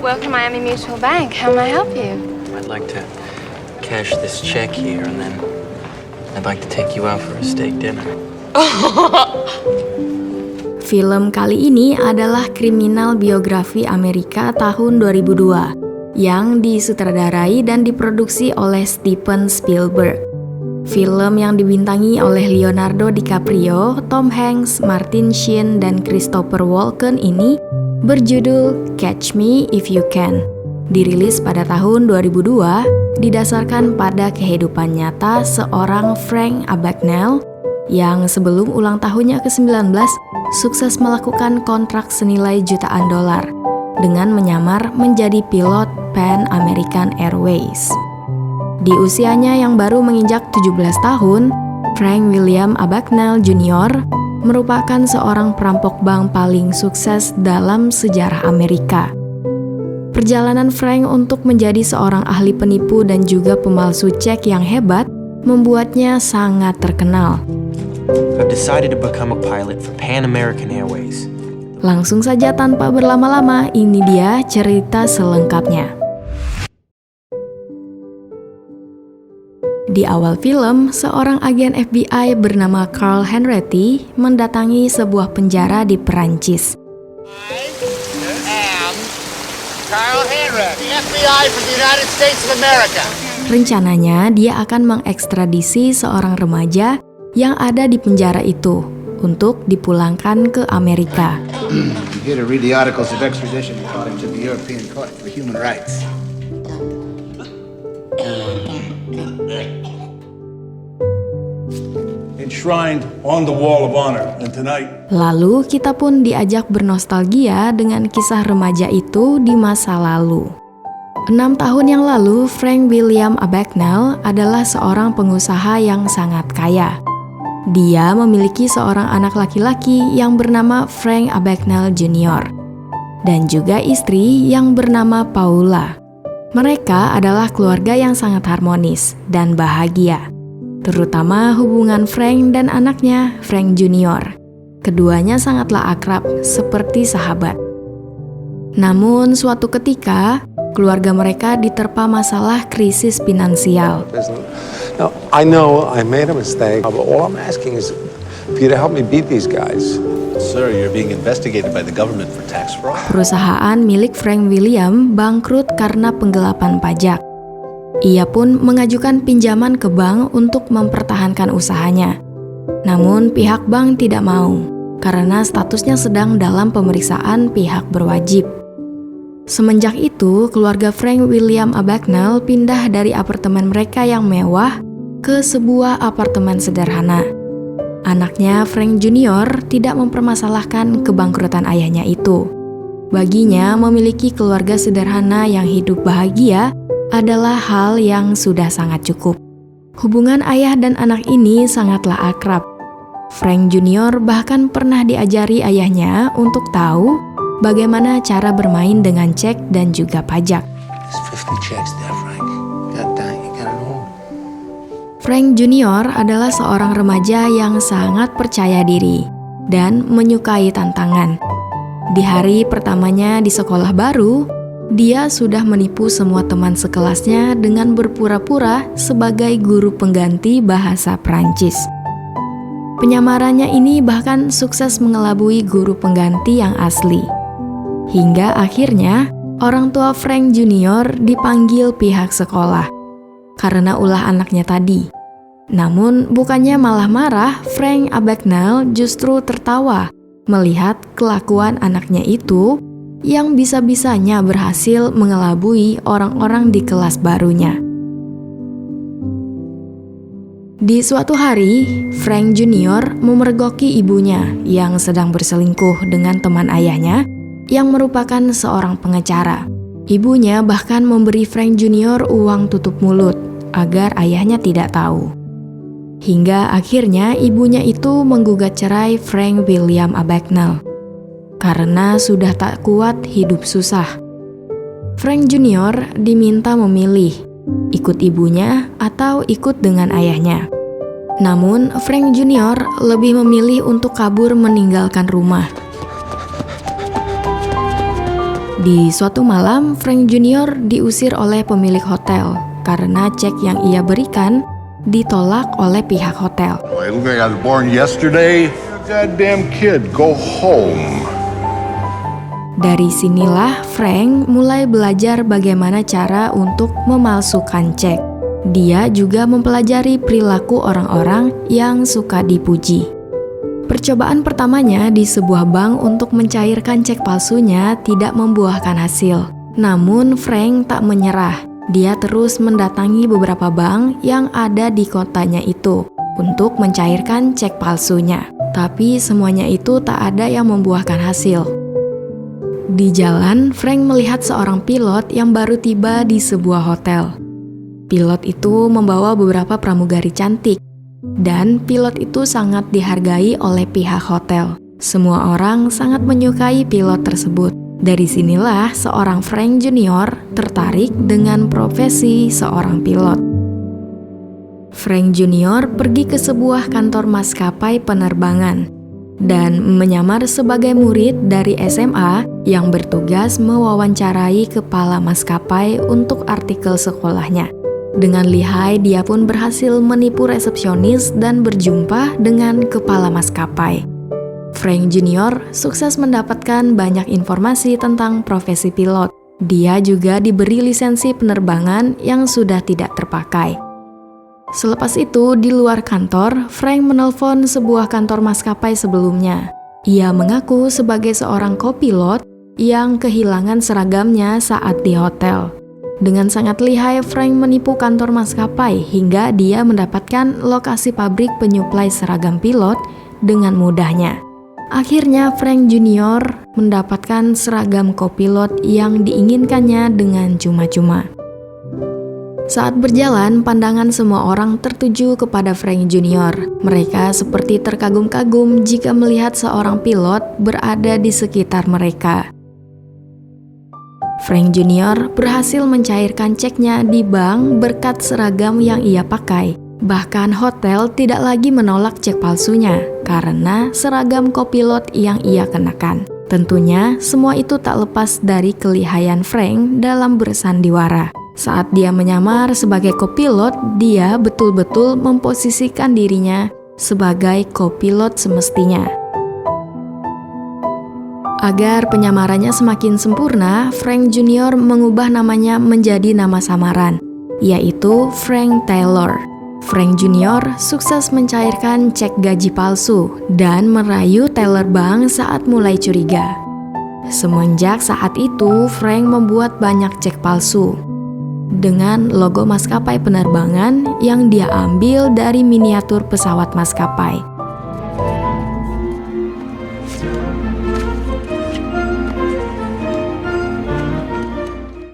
Welcome Miami Mutual Bank. How may I help you? I'd like to cash this check here, and then I'd like to take you out for a steak dinner. Film kali ini adalah kriminal biografi Amerika tahun 2002 yang disutradarai dan diproduksi oleh Steven Spielberg. Film yang dibintangi oleh Leonardo DiCaprio, Tom Hanks, Martin Sheen, dan Christopher Walken ini berjudul Catch Me If You Can. Dirilis pada tahun 2002, didasarkan pada kehidupan nyata seorang Frank Abagnale yang sebelum ulang tahunnya ke-19 sukses melakukan kontrak senilai jutaan dolar dengan menyamar menjadi pilot Pan American Airways. Di usianya yang baru menginjak 17 tahun, Frank William Abagnale Jr. merupakan seorang perampok bank paling sukses dalam sejarah Amerika. Perjalanan Frank untuk menjadi seorang ahli penipu dan juga pemalsu cek yang hebat membuatnya sangat terkenal. I've decided to become a pilot for Pan American Airways. Langsung saja tanpa berlama-lama, ini dia cerita selengkapnya. Di awal film, seorang agen FBI bernama Carl Henretti mendatangi sebuah penjara di Perancis. I am Carl Henretti, FBI for the United States of America. Rencananya, dia akan mengekstradisi seorang remaja yang ada di penjara itu untuk dipulangkan ke Amerika. You here to read the articles of extradition according to the European Court for Human Rights. Enshrined on the Wall of Honor, and tonight Lalu kita pun diajak bernostalgia dengan kisah remaja itu di masa lalu. 6 tahun yang lalu, Frank William Abagnale adalah seorang pengusaha yang sangat kaya. Dia memiliki seorang anak laki-laki yang bernama Frank Abagnale Jr. dan juga istri yang bernama Paula. Mereka adalah keluarga yang sangat harmonis dan bahagia, terutama hubungan Frank dan anaknya, Frank Jr. Keduanya sangatlah akrab, seperti sahabat. Namun suatu ketika, keluarga mereka diterpa masalah krisis finansial. Now, I know I made a mistake, but all I'm asking is for you to help me beat these guys. sir, you're being investigated by the government for tax fraud. Perusahaan milik Frank William bangkrut karena penggelapan pajak. Ia pun mengajukan pinjaman ke bank untuk mempertahankan usahanya. Namun pihak bank tidak mau, karena statusnya sedang dalam pemeriksaan pihak berwajib. Semenjak itu, keluarga Frank William Abagnale pindah dari apartemen mereka yang mewah ke sebuah apartemen sederhana. Anaknya, Frank Jr., tidak mempermasalahkan kebangkrutan ayahnya itu. Baginya, memiliki keluarga sederhana yang hidup bahagia adalah hal yang sudah sangat cukup. Hubungan ayah dan anak ini sangatlah akrab. Frank Jr. bahkan pernah diajari ayahnya untuk tahu bagaimana cara bermain dengan cek dan juga pajak. There's 50 checks there, Frank. God dang, you got it all. Frank Jr. adalah seorang remaja yang sangat percaya diri dan menyukai tantangan. Di hari pertamanya di sekolah baru, dia sudah menipu semua teman sekelasnya dengan berpura-pura sebagai guru pengganti bahasa Prancis. Penyamarannya ini bahkan sukses mengelabui guru pengganti yang asli. Hingga akhirnya, orang tua Frank Jr. dipanggil pihak sekolah karena ulah anaknya tadi. Namun, bukannya malah marah, Frank Abagnale justru tertawa melihat kelakuan anaknya itu yang bisa-bisanya berhasil mengelabui orang-orang di kelas barunya. Di suatu hari, Frank Jr. memergoki ibunya yang sedang berselingkuh dengan teman ayahnya yang merupakan seorang pengacara. Ibunya bahkan memberi Frank Jr. uang tutup mulut agar ayahnya tidak tahu. Hingga akhirnya ibunya itu menggugat cerai Frank William Abagnale karena sudah tak kuat hidup susah. Frank Jr. diminta memilih, ikut ibunya atau ikut dengan ayahnya. Namun Frank Jr. lebih memilih untuk kabur meninggalkan rumah. Di suatu malam, Frank Junior diusir oleh pemilik hotel karena cek yang ia berikan ditolak oleh pihak hotel. I look like I was born yesterday. You're a goddamn kid. Go home. Dari sinilah Frank mulai belajar bagaimana cara untuk memalsukan cek. Dia juga mempelajari perilaku orang-orang yang suka dipuji. Percobaan pertamanya di sebuah bank untuk mencairkan cek palsunya tidak membuahkan hasil. Namun Frank tak menyerah. Dia terus mendatangi beberapa bank yang ada di kotanya itu untuk mencairkan cek palsunya. Tapi semuanya itu tak ada yang membuahkan hasil. Di jalan, Frank melihat seorang pilot yang baru tiba di sebuah hotel. Pilot itu membawa beberapa pramugari cantik, dan pilot itu sangat dihargai oleh pihak hotel. Semua orang sangat menyukai pilot tersebut. Dari sinilah seorang Frank Junior tertarik dengan profesi seorang pilot. Frank Junior pergi ke sebuah kantor maskapai penerbangan dan menyamar sebagai murid dari SMA yang bertugas mewawancarai kepala maskapai untuk artikel sekolahnya. Dengan lihai, dia pun berhasil menipu resepsionis dan berjumpa dengan kepala maskapai. Frank Junior sukses mendapatkan banyak informasi tentang profesi pilot. Dia juga diberi lisensi penerbangan yang sudah tidak terpakai. Selepas itu, di luar kantor, Frank menelpon sebuah kantor maskapai sebelumnya. Ia mengaku sebagai seorang kopilot yang kehilangan seragamnya saat di hotel. Dengan sangat lihai, Frank menipu kantor maskapai hingga dia mendapatkan lokasi pabrik penyuplai seragam pilot dengan mudahnya. Akhirnya, Frank Junior mendapatkan seragam kopilot yang diinginkannya dengan cuma-cuma. Saat berjalan, pandangan semua orang tertuju kepada Frank Junior. Mereka seperti terkagum-kagum jika melihat seorang pilot berada di sekitar mereka. Frank Junior berhasil mencairkan ceknya di bank berkat seragam yang ia pakai. Bahkan hotel tidak lagi menolak cek palsunya karena seragam kopilot yang ia kenakan. Tentunya semua itu tak lepas dari kelihayan Frank dalam bersandiwara. Saat dia menyamar sebagai kopilot, dia betul-betul memposisikan dirinya sebagai kopilot semestinya. Agar penyamarannya semakin sempurna, Frank Junior mengubah namanya menjadi nama samaran, yaitu Frank Taylor. Frank Junior sukses mencairkan cek gaji palsu dan merayu teller bank saat mulai curiga. Semenjak saat itu, Frank membuat banyak cek palsu dengan logo maskapai penerbangan yang dia ambil dari miniatur pesawat maskapai.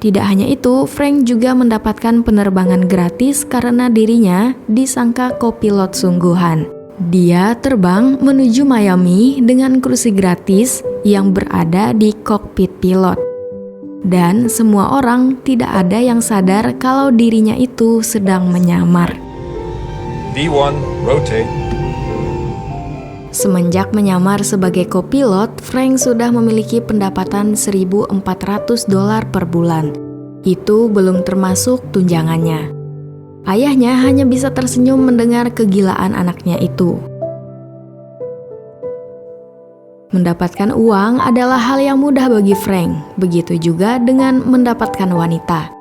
Tidak hanya itu, Frank juga mendapatkan penerbangan gratis karena dirinya disangka kopilot sungguhan. Dia terbang menuju Miami dengan kursi gratis yang berada di kokpit pilot. Dan semua orang tidak ada yang sadar kalau dirinya itu sedang menyamar. V1, rotate. Semenjak menyamar sebagai kopilot, Frank sudah memiliki pendapatan $1.400 per bulan. Itu belum termasuk tunjangannya. Ayahnya hanya bisa tersenyum mendengar kegilaan anaknya itu. Mendapatkan uang adalah hal yang mudah bagi Frank, begitu juga dengan mendapatkan wanita.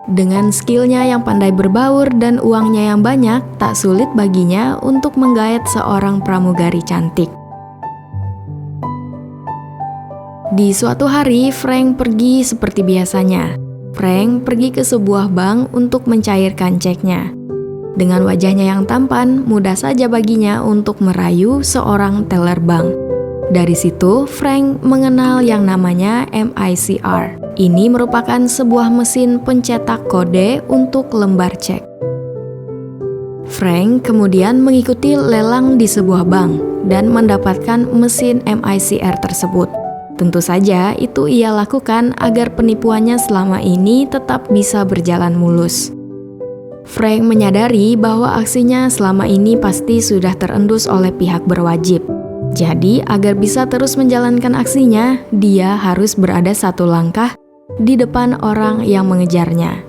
Dengan skillnya yang pandai berbaur dan uangnya yang banyak, tak sulit baginya untuk menggait seorang pramugari cantik. Di suatu hari, Frank pergi seperti biasanya. Frank pergi ke sebuah bank untuk mencairkan ceknya. Dengan wajahnya yang tampan, mudah saja baginya untuk merayu seorang teller bank. Dari situ, Frank mengenal yang namanya MICR. Ini merupakan sebuah mesin pencetak kode untuk lembar cek. Frank kemudian mengikuti lelang di sebuah bank dan mendapatkan mesin MICR tersebut. Tentu saja itu ia lakukan agar penipuannya selama ini tetap bisa berjalan mulus. Frank menyadari bahwa aksinya selama ini pasti sudah terendus oleh pihak berwajib. Jadi, agar bisa terus menjalankan aksinya, dia harus berada satu langkah di depan orang yang mengejarnya.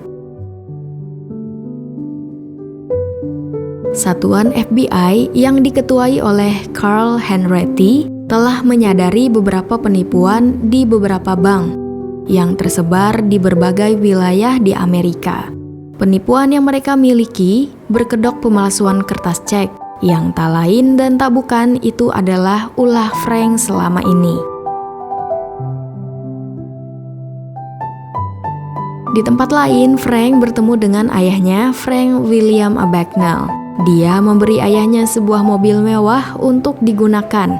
Satuan FBI yang diketuai oleh Carl Henretti telah menyadari beberapa penipuan di beberapa bank yang tersebar di berbagai wilayah di Amerika. Penipuan yang mereka miliki berkedok pemalsuan kertas cek, yang tak lain dan tak bukan itu adalah ulah Frank selama ini. Di tempat lain, Frank bertemu dengan ayahnya, Frank William Abagnale. Dia memberi ayahnya sebuah mobil mewah untuk digunakan.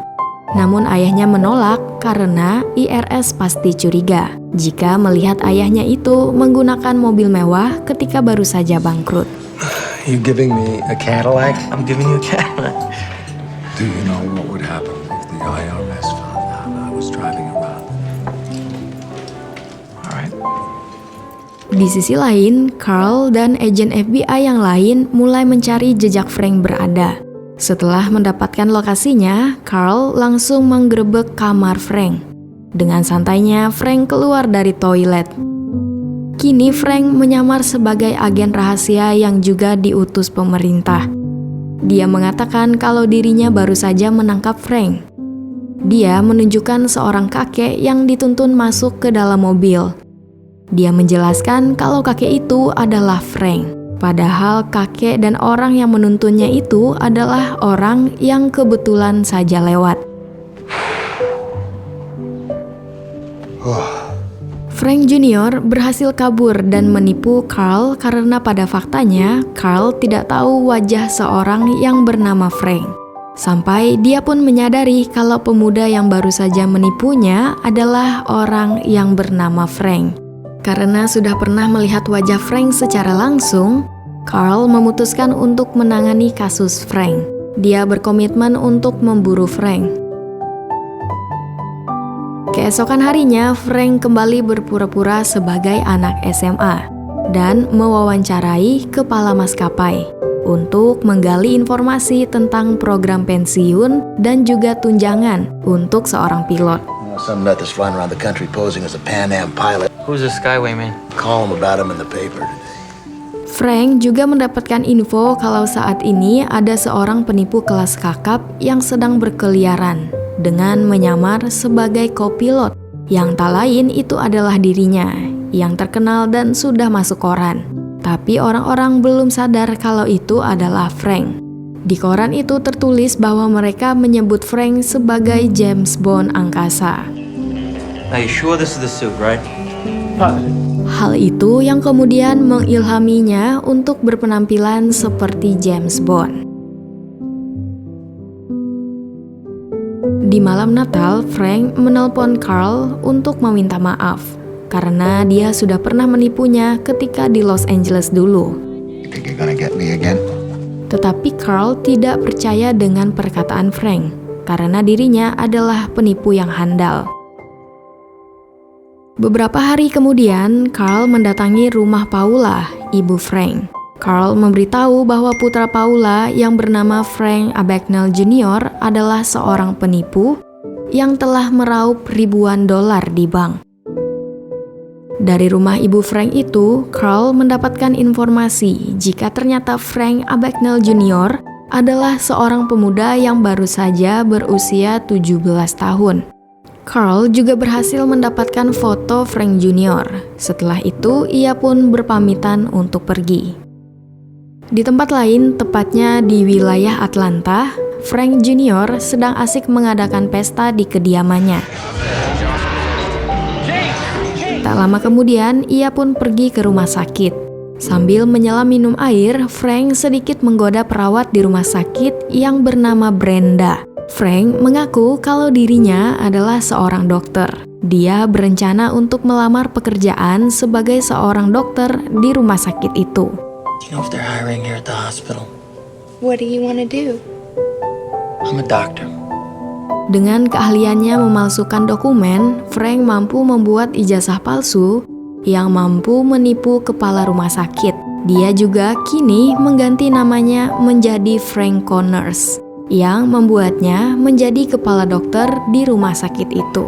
Namun ayahnya menolak karena IRS pasti curiga jika melihat ayahnya itu menggunakan mobil mewah ketika baru saja bangkrut. You giving me a Cadillac? I'm giving you a Cadillac. Do you know what would happen if the IRS found out I was driving around? All right. Di sisi lain, Carl dan agen FBI yang lain mulai mencari jejak Frank berada. Setelah mendapatkan lokasinya, Carl langsung menggerebek kamar Frank. Dengan santainya, Frank keluar dari toilet. Kini Frank menyamar sebagai agen rahasia yang juga diutus pemerintah. Dia mengatakan kalau dirinya baru saja menangkap Frank. Dia menunjukkan seorang kakek yang dituntun masuk ke dalam mobil. Dia menjelaskan kalau kakek itu adalah Frank. Padahal kakek dan orang yang menuntunnya itu adalah orang yang kebetulan saja lewat. Frank Jr. berhasil kabur dan menipu Carl karena pada faktanya Carl tidak tahu wajah seorang yang bernama Frank. Sampai dia pun menyadari kalau pemuda yang baru saja menipunya adalah orang yang bernama Frank. Karena sudah pernah melihat wajah Frank secara langsung, Carl memutuskan untuk menangani kasus Frank. Dia berkomitmen untuk memburu Frank. Keesokan harinya, Frank kembali berpura-pura sebagai anak SMA dan mewawancarai kepala maskapai untuk menggali informasi tentang program pensiun dan juga tunjangan untuk seorang pilot. Some nut that's flying around the country posing as a Pan Am pilot. Who's a Skyway man? Call him about him in the paper. Frank juga mendapatkan info kalau saat ini ada seorang penipu kelas kakap yang sedang berkeliaran dengan menyamar sebagai kopilot, yang tak lain itu adalah dirinya, yang terkenal dan sudah masuk koran. Tapi orang-orang belum sadar kalau itu adalah Frank. Di koran itu tertulis bahwa mereka menyebut Frank sebagai James Bond angkasa. Are you sure this is the suit, right? Hal itu yang kemudian mengilhaminya untuk berpenampilan seperti James Bond. Di malam Natal, Frank menelpon Carl untuk meminta maaf karena dia sudah pernah menipunya ketika di Los Angeles dulu. You think you're gonna get me again? Tetapi Carl tidak percaya dengan perkataan Frank karena dirinya adalah penipu yang handal. Beberapa hari kemudian, Carl mendatangi rumah Paula, ibu Frank. Carl memberitahu bahwa putra Paula yang bernama Frank Abagnale Jr. adalah seorang penipu yang telah meraup ribuan dolar di bank. Dari rumah ibu Frank itu, Carl mendapatkan informasi jika ternyata Frank Abagnale Jr. adalah seorang pemuda yang baru saja berusia 17 tahun. Carl juga berhasil mendapatkan foto Frank Jr. Setelah itu, ia pun berpamitan untuk pergi. Di tempat lain, tepatnya di wilayah Atlanta, Frank Jr. sedang asik mengadakan pesta di kediamannya. Tak lama kemudian, ia pun pergi ke rumah sakit. Sambil menyelam minum air, Frank sedikit menggoda perawat di rumah sakit yang bernama Brenda. Frank mengaku kalau dirinya adalah seorang dokter. Dia berencana untuk melamar pekerjaan sebagai seorang dokter di rumah sakit itu. Do you know if they're hiring here at the hospital? What do you want to do? I'm a doctor. Dengan keahliannya memalsukan dokumen, Frank mampu membuat ijazah palsu yang mampu menipu kepala rumah sakit. Dia juga kini mengganti namanya menjadi Frank Connors. yang membuatnya menjadi kepala dokter di rumah sakit itu.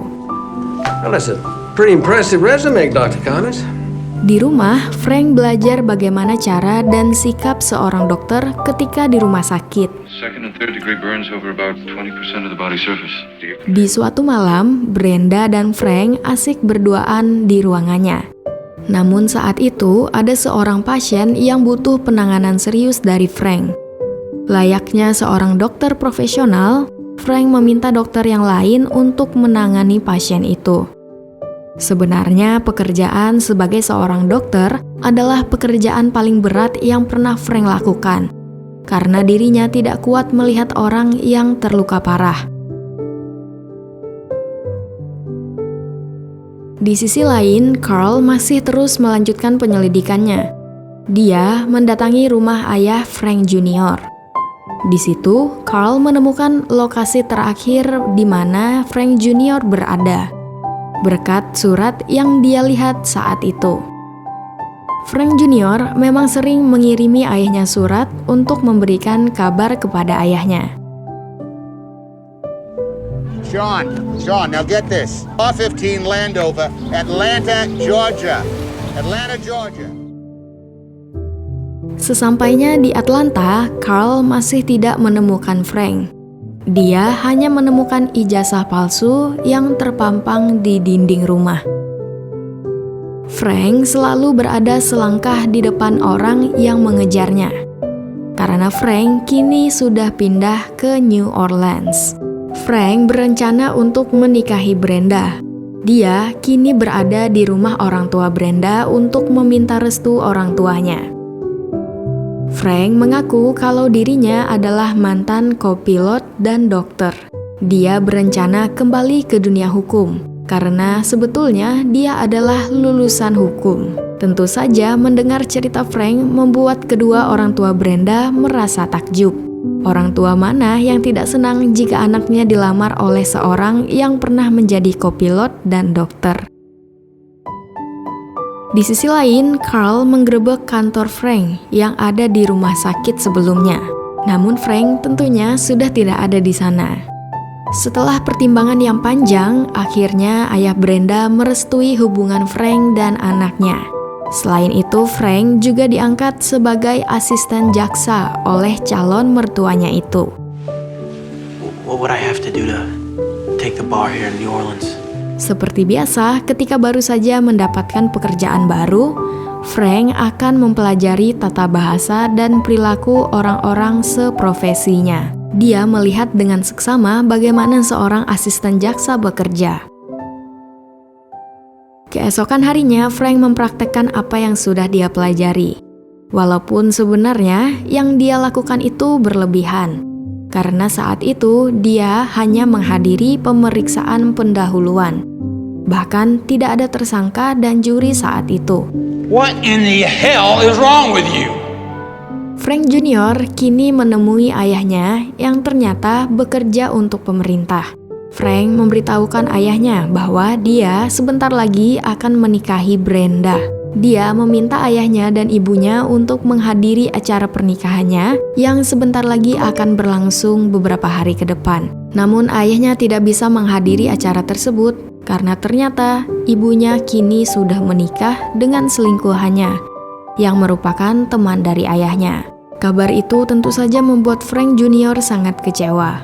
Well, that's a pretty impressive resume, Dr. Connors. Di rumah, Frank belajar bagaimana cara dan sikap seorang dokter ketika di rumah sakit. Second and third degree burns over about 20% of the body surface. Di suatu malam, Brenda dan Frank asik berduaan di ruangannya. Namun saat itu, ada seorang pasien yang butuh penanganan serius dari Frank. Layaknya seorang dokter profesional, Frank meminta dokter yang lain untuk menangani pasien itu. Sebenarnya pekerjaan sebagai seorang dokter adalah pekerjaan paling berat yang pernah Frank lakukan, karena dirinya tidak kuat melihat orang yang terluka parah. Di sisi lain, Carl masih terus melanjutkan penyelidikannya. Dia mendatangi rumah ayah Frank Jr. Di situ, Carl menemukan lokasi terakhir di mana Frank Jr. berada, berkat surat yang dia lihat saat itu. Frank Jr. memang sering mengirimi ayahnya surat untuk memberikan kabar kepada ayahnya. Sean, now get this. Law 15 Landover, Atlanta, Georgia. Sesampainya di Atlanta, Carl masih tidak menemukan Frank. Dia hanya menemukan ijazah palsu yang terpampang di dinding rumah. Frank selalu berada selangkah di depan orang yang mengejarnya, karena Frank kini sudah pindah ke New Orleans. Frank berencana untuk menikahi Brenda. Dia kini berada di rumah orang tua Brenda untuk meminta restu orang tuanya. Frank mengaku kalau dirinya adalah mantan kopilot dan dokter. Dia berencana kembali ke dunia hukum, karena sebetulnya dia adalah lulusan hukum. Tentu saja mendengar cerita Frank membuat kedua orang tua Brenda merasa takjub. Orang tua mana yang tidak senang jika anaknya dilamar oleh seorang yang pernah menjadi kopilot dan dokter? Di sisi lain, Carl menggerebek kantor Frank yang ada di rumah sakit sebelumnya. Namun Frank tentunya sudah tidak ada di sana. Setelah pertimbangan yang panjang, akhirnya ayah Brenda merestui hubungan Frank dan anaknya. Selain itu, Frank juga diangkat sebagai asisten jaksa oleh calon mertuanya itu. What would I have to do to take the bar here in New Orleans? Seperti biasa, ketika baru saja mendapatkan pekerjaan baru, Frank akan mempelajari tata bahasa dan perilaku orang-orang seprofesinya. Dia melihat dengan seksama bagaimana seorang asisten jaksa bekerja. Keesokan harinya, Frank mempraktekkan apa yang sudah dia pelajari. Walaupun sebenarnya yang dia lakukan itu berlebihan, karena saat itu dia hanya menghadiri pemeriksaan pendahuluan. Bahkan tidak ada tersangka dan juri saat itu. What in the hell is wrong with you? Frank Jr. kini menemui ayahnya yang ternyata bekerja untuk pemerintah. Frank memberitahukan ayahnya bahwa dia sebentar lagi akan menikahi Brenda. Dia meminta ayahnya dan ibunya untuk menghadiri acara pernikahannya yang sebentar lagi akan berlangsung beberapa hari ke depan. Namun ayahnya tidak bisa menghadiri acara tersebut karena ternyata ibunya kini sudah menikah dengan selingkuhannya yang merupakan teman dari ayahnya. Kabar itu tentu saja membuat Frank Jr. sangat kecewa.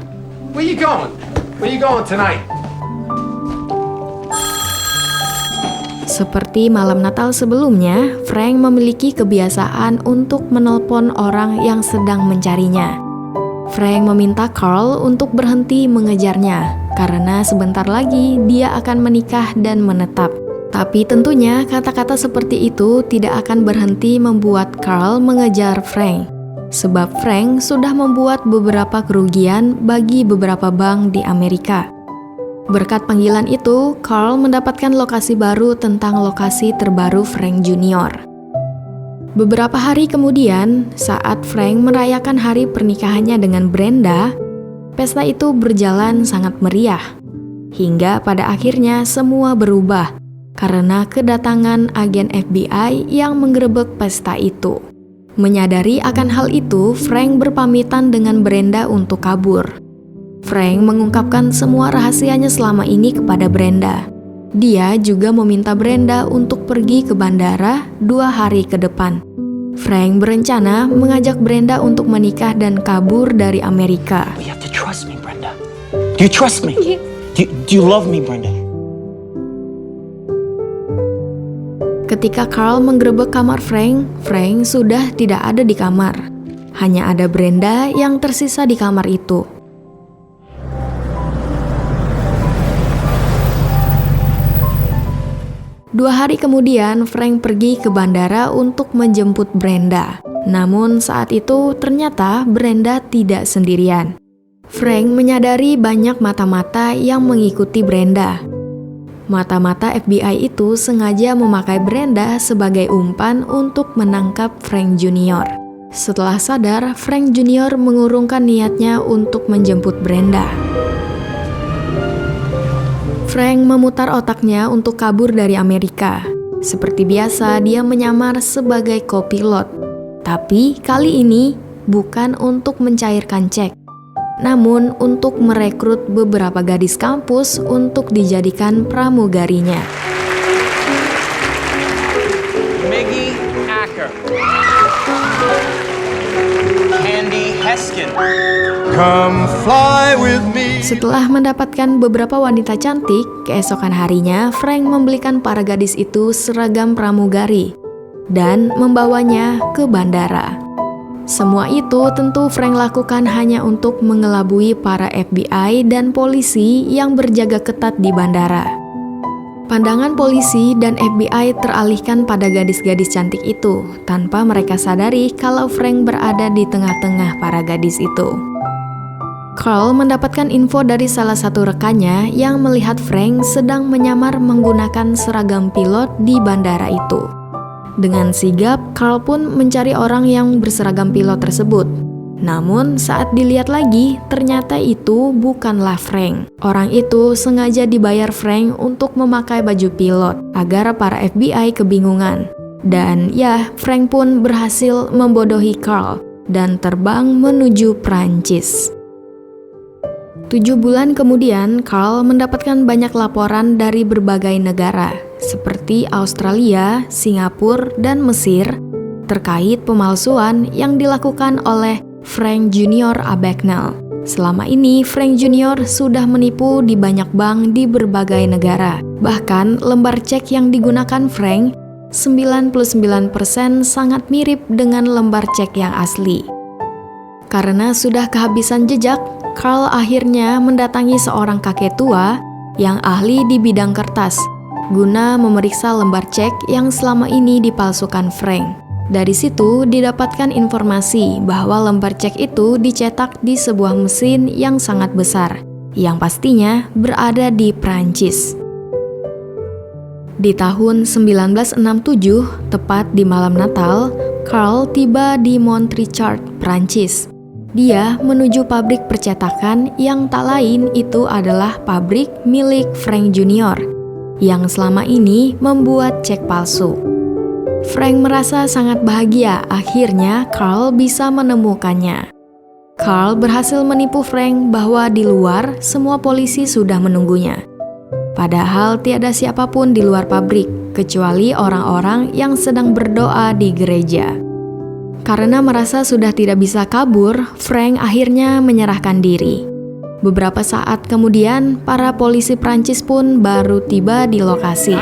Where you going? Where you going tonight? Seperti malam Natal sebelumnya, Frank memiliki kebiasaan untuk menelpon orang yang sedang mencarinya. Frank meminta Carl untuk berhenti mengejarnya, karena sebentar lagi dia akan menikah dan menetap. Tapi tentunya kata-kata seperti itu tidak akan berhenti membuat Carl mengejar Frank. Sebab Frank sudah membuat beberapa kerugian bagi beberapa bank di Amerika. Berkat panggilan itu, Carl mendapatkan lokasi baru tentang lokasi terbaru Frank Jr. Beberapa hari kemudian, saat Frank merayakan hari pernikahannya dengan Brenda, pesta itu berjalan sangat meriah. Hingga pada akhirnya semua berubah karena kedatangan agen FBI yang menggerebek pesta itu. Menyadari akan hal itu, Frank berpamitan dengan Brenda untuk kabur. Frank mengungkapkan semua rahasianya selama ini kepada Brenda. Dia juga meminta Brenda untuk pergi ke bandara 2 hari ke depan. Frank berencana mengajak Brenda untuk menikah dan kabur dari Amerika. You have to trust me, Brenda. Do you trust me? Do you love me, Brenda? Ketika Carl menggerebek kamar Frank, Frank sudah tidak ada di kamar. Hanya ada Brenda yang tersisa di kamar itu. Dua hari kemudian, Frank pergi ke bandara untuk menjemput Brenda. Namun saat itu ternyata Brenda tidak sendirian. Frank menyadari banyak mata-mata yang mengikuti Brenda. Mata-mata FBI itu sengaja memakai Brenda sebagai umpan untuk menangkap Frank Jr. Setelah sadar, Frank Jr. mengurungkan niatnya untuk menjemput Brenda. Frank memutar otaknya untuk kabur dari Amerika. Seperti biasa, dia menyamar sebagai kopilot. Tapi kali ini bukan untuk mencairkan cek, namun untuk merekrut beberapa gadis kampus untuk dijadikan pramugarinya. Miggy Acker. Candy Heskin. Come fly with me. Setelah mendapatkan beberapa wanita cantik, keesokan harinya Frank membelikan para gadis itu seragam pramugari dan membawanya ke bandara. Semua itu tentu Frank lakukan hanya untuk mengelabui para FBI dan polisi yang berjaga ketat di bandara. Pandangan polisi dan FBI teralihkan pada gadis-gadis cantik itu, tanpa mereka sadari kalau Frank berada di tengah-tengah para gadis itu. Carl mendapatkan info dari salah satu rekannya yang melihat Frank sedang menyamar menggunakan seragam pilot di bandara itu. Dengan sigap, Carl pun mencari orang yang berseragam pilot tersebut. Namun saat dilihat lagi, ternyata itu bukanlah Frank. Orang itu sengaja dibayar Frank untuk memakai baju pilot agar para FBI kebingungan. Dan ya, Frank pun berhasil membodohi Carl dan terbang menuju Prancis. 7 bulan kemudian, Carl mendapatkan banyak laporan dari berbagai negara, seperti Australia, Singapura, dan Mesir, terkait pemalsuan yang dilakukan oleh Frank Jr. Abagnale. Selama ini, Frank Jr. sudah menipu di banyak bank di berbagai negara. Bahkan, lembar cek yang digunakan Frank, 99% sangat mirip dengan lembar cek yang asli. Karena sudah kehabisan jejak, Carl akhirnya mendatangi seorang kakek tua yang ahli di bidang kertas guna memeriksa lembar cek yang selama ini dipalsukan Frank. Dari situ didapatkan informasi bahwa lembar cek itu dicetak di sebuah mesin yang sangat besar, yang pastinya berada di Prancis. Di tahun 1967, tepat di malam Natal, Carl tiba di Montréal, Prancis. Dia menuju pabrik percetakan yang tak lain itu adalah pabrik milik Frank Jr. yang selama ini membuat cek palsu. Frank merasa sangat bahagia akhirnya Carl bisa menemukannya. Carl berhasil menipu Frank bahwa di luar semua polisi sudah menunggunya. Padahal tiada siapapun di luar pabrik kecuali orang-orang yang sedang berdoa di gereja. Karena merasa sudah tidak bisa kabur, Frank akhirnya menyerahkan diri. Beberapa saat kemudian, para polisi Prancis pun baru tiba di lokasi.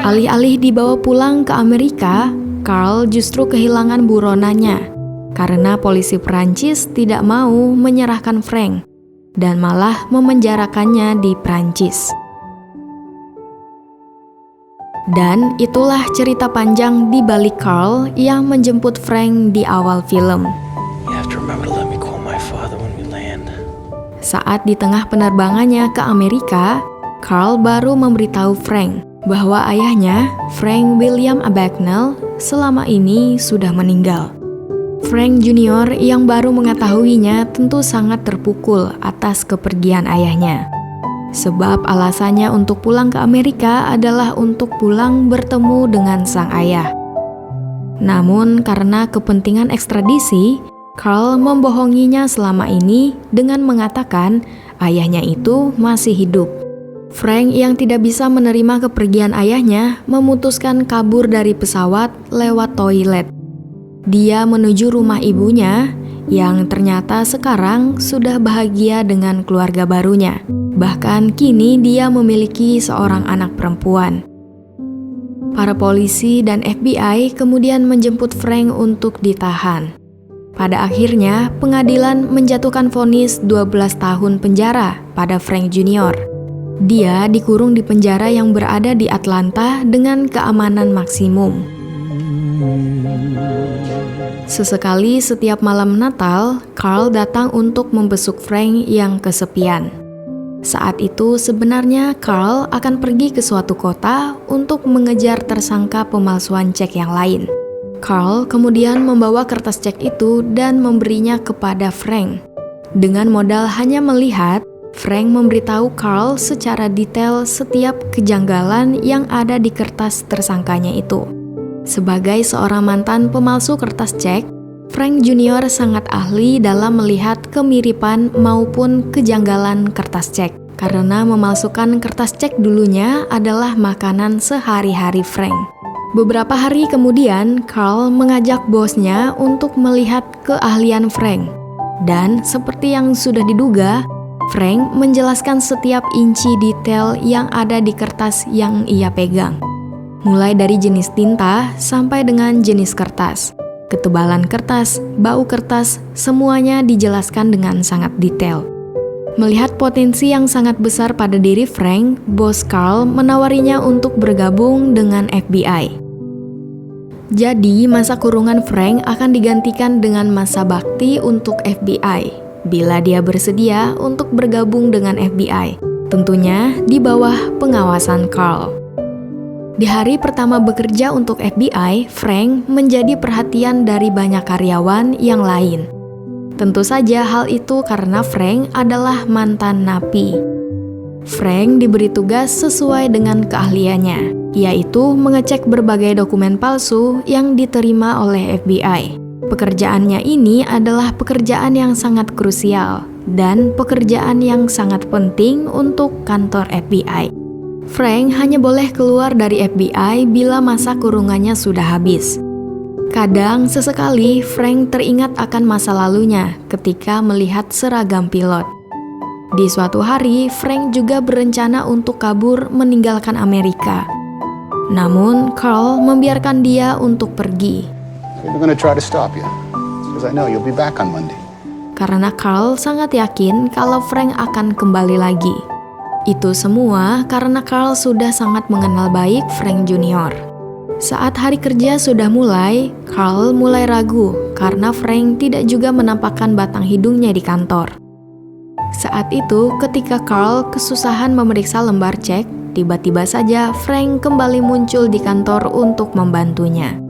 Alih-alih dibawa pulang ke Amerika, Carl justru kehilangan buronannya karena polisi Prancis tidak mau menyerahkan Frank dan malah memenjarakannya di Prancis. Dan itulah cerita panjang di balik Carl yang menjemput Frank di awal film. You have to remember to let me call my father when we land. Saat di tengah penerbangannya ke Amerika, Carl baru memberitahu Frank bahwa ayahnya, Frank William Abagnale, selama ini sudah meninggal. Frank Jr. yang baru mengetahuinya tentu sangat terpukul atas kepergian ayahnya. Sebab alasannya untuk pulang ke Amerika adalah untuk pulang bertemu dengan sang ayah. Namun karena kepentingan ekstradisi, Carl membohonginya selama ini dengan mengatakan ayahnya itu masih hidup. Frank yang tidak bisa menerima kepergian ayahnya memutuskan kabur dari pesawat lewat toilet. Dia menuju rumah ibunya yang ternyata sekarang sudah bahagia dengan keluarga barunya. Bahkan kini dia memiliki seorang anak perempuan. Para polisi dan FBI kemudian menjemput Frank untuk ditahan. Pada akhirnya, pengadilan menjatuhkan vonis 12 tahun penjara pada Frank Jr. Dia dikurung di penjara yang berada di Atlanta dengan keamanan maksimum. Sesekali setiap malam Natal, Carl datang untuk membesuk Frank yang kesepian. Saat itu sebenarnya Carl akan pergi ke suatu kota untuk mengejar tersangka pemalsuan cek yang lain. Carl kemudian membawa kertas cek itu dan memberinya kepada Frank. Dengan modal hanya melihat, Frank memberitahu Carl secara detail setiap kejanggalan yang ada di kertas tersangkanya itu. Sebagai seorang mantan pemalsu kertas cek, Frank Jr. sangat ahli dalam melihat kemiripan maupun kejanggalan kertas cek, karena memalsukan kertas cek dulunya adalah makanan sehari-hari Frank. Beberapa hari kemudian, Carl mengajak bosnya untuk melihat keahlian Frank. Dan seperti yang sudah diduga, Frank menjelaskan setiap inci detail yang ada di kertas yang ia pegang. Mulai dari jenis tinta sampai dengan jenis kertas, ketebalan kertas, bau kertas, semuanya dijelaskan dengan sangat detail. Melihat potensi yang sangat besar pada diri Frank, bos Carl menawarinya untuk bergabung dengan FBI. Jadi, masa kurungan Frank akan digantikan dengan masa bakti untuk FBI, bila dia bersedia untuk bergabung dengan FBI, tentunya di bawah pengawasan Carl. Di hari pertama bekerja untuk FBI, Frank menjadi perhatian dari banyak karyawan yang lain. Tentu saja hal itu karena Frank adalah mantan napi. Frank diberi tugas sesuai dengan keahliannya, yaitu mengecek berbagai dokumen palsu yang diterima oleh FBI. Pekerjaannya ini adalah pekerjaan yang sangat krusial dan pekerjaan yang sangat penting untuk kantor FBI. Frank hanya boleh keluar dari FBI bila masa kurungannya sudah habis. Kadang sesekali Frank teringat akan masa lalunya ketika melihat seragam pilot. Di suatu hari, Frank juga berencana untuk kabur meninggalkan Amerika. Namun, Carl membiarkan dia untuk pergi. We're going to try to stop you, because I know you'll be back on Monday. Karena Carl sangat yakin kalau Frank akan kembali lagi. Itu semua karena Carl sudah sangat mengenal baik Frank Jr. Saat hari kerja sudah mulai, Carl mulai ragu karena Frank tidak juga menampakkan batang hidungnya di kantor. Saat itu, ketika Carl kesusahan memeriksa lembar cek, tiba-tiba saja Frank kembali muncul di kantor untuk membantunya.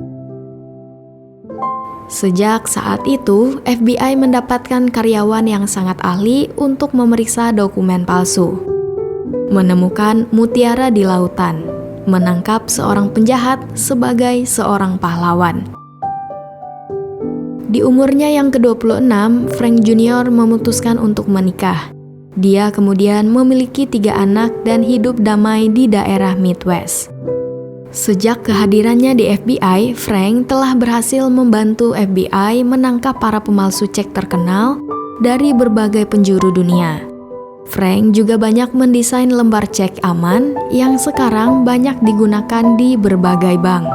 Sejak saat itu, FBI mendapatkan karyawan yang sangat ahli untuk memeriksa dokumen palsu. Menemukan mutiara di lautan, menangkap seorang penjahat sebagai seorang pahlawan. Di umurnya yang ke-26, Frank Jr. memutuskan untuk menikah. Dia kemudian memiliki 3 anak dan hidup damai di daerah Midwest. Sejak kehadirannya di FBI, Frank telah berhasil membantu FBI menangkap para pemalsu cek terkenal dari berbagai penjuru dunia. Frank juga banyak mendesain lembar cek aman yang sekarang banyak digunakan di berbagai bank.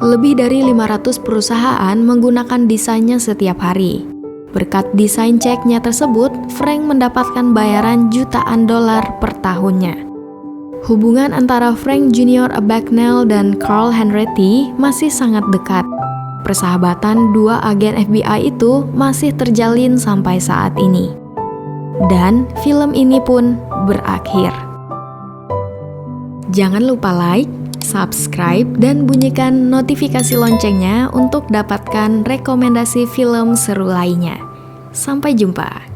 Lebih dari 500 perusahaan menggunakan desainnya setiap hari. Berkat desain ceknya tersebut, Frank mendapatkan bayaran jutaan dolar per tahunnya. Hubungan antara Frank Jr. Abagnale dan Carl Henretti masih sangat dekat. Persahabatan dua agen FBI itu masih terjalin sampai saat ini. Dan film ini pun berakhir. Jangan lupa like, subscribe, dan bunyikan notifikasi loncengnya untuk dapatkan rekomendasi film seru lainnya. Sampai jumpa.